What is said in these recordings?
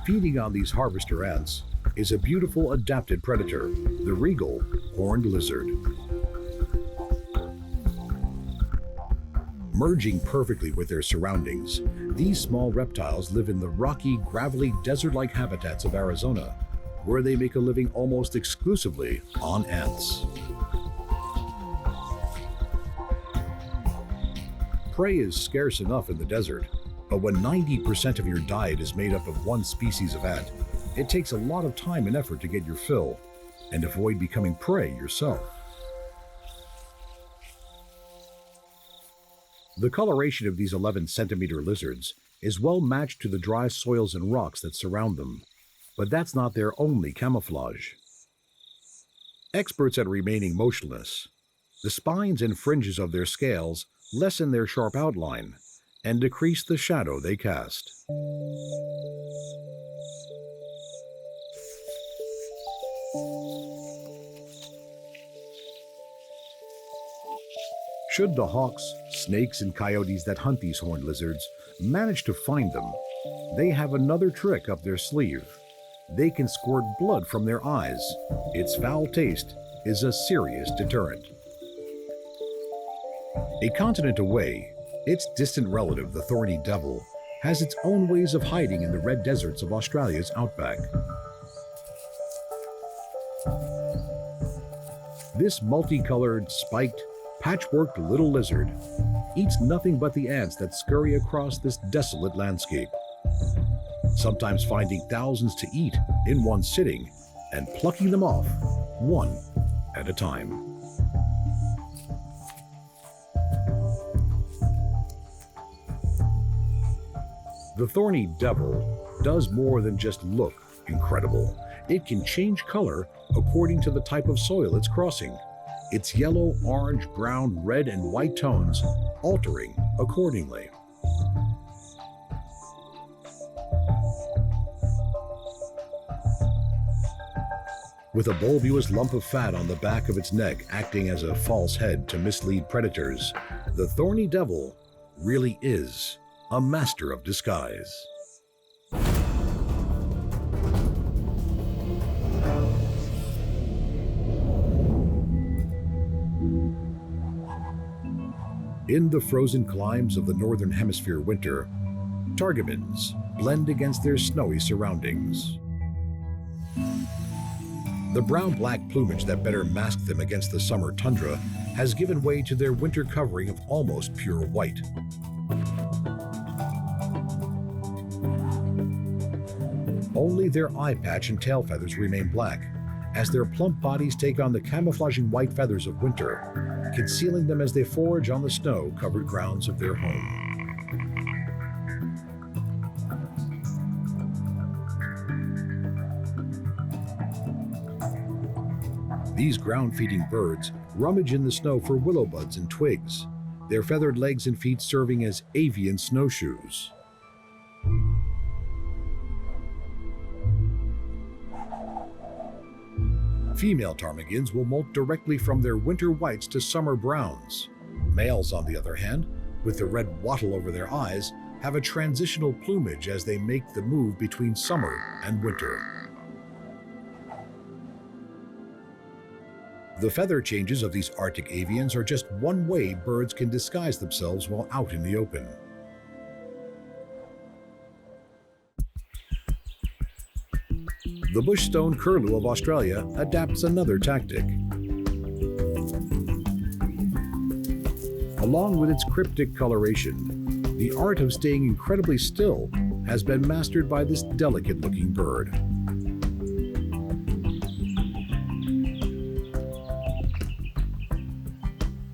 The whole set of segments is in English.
Feeding on these harvester ants is a beautiful adapted predator, the regal horned lizard. Merging perfectly with their surroundings, these small reptiles live in the rocky, gravelly, desert-like habitats of Arizona, where they make a living almost exclusively on ants. Prey is scarce enough in the desert, but when 90% of your diet is made up of one species of ant, it takes a lot of time and effort to get your fill and avoid becoming prey yourself. The coloration of these 11-centimeter lizards is well matched to the dry soils and rocks that surround them, but that's not their only camouflage. Experts at remaining motionless, the spines and fringes of their scales lessen their sharp outline and decrease the shadow they cast. Should the hawks, snakes, and coyotes that hunt these horned lizards manage to find them, they have another trick up their sleeve. They can squirt blood from their eyes. Its foul taste is a serious deterrent. A continent away, its distant relative, the thorny devil, has its own ways of hiding in the red deserts of Australia's outback. This multicolored, spiked, patchworked little lizard eats nothing but the ants that scurry across this desolate landscape, sometimes finding thousands to eat in one sitting and plucking them off one at a time. The thorny devil does more than just look incredible. It can change color according to the type of soil it's crossing, its yellow, orange, brown, red, and white tones altering accordingly. With a bulbous lump of fat on the back of its neck acting as a false head to mislead predators, the thorny devil really is a master of disguise. In the frozen climes of the Northern Hemisphere winter, targamins blend against their snowy surroundings. The brown-black plumage that better masked them against the summer tundra has given way to their winter covering of almost pure white. Only their eye patch and tail feathers remain black, as their plump bodies take on the camouflaging white feathers of winter, concealing them as they forage on the snow-covered grounds of their home. These ground-feeding birds rummage in the snow for willow buds and twigs, their feathered legs and feet serving as avian snowshoes. Female ptarmigans will molt directly from their winter whites to summer browns. Males, on the other hand, with the red wattle over their eyes, have a transitional plumage as they make the move between summer and winter. The feather changes of these Arctic avians are just one way birds can disguise themselves while out in the open. The bushstone curlew of Australia adapts another tactic. Along with its cryptic coloration, the art of staying incredibly still has been mastered by this delicate-looking bird.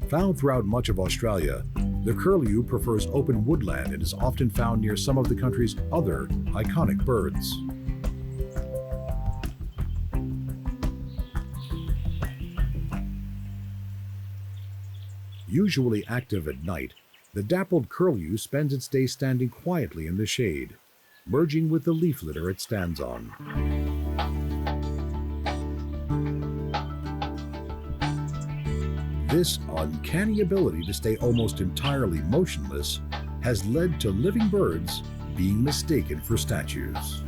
Found throughout much of Australia, the curlew prefers open woodland and is often found near some of the country's other iconic birds. Usually active at night, the dappled curlew spends its day standing quietly in the shade, merging with the leaf litter it stands on. This uncanny ability to stay almost entirely motionless has led to living birds being mistaken for statues.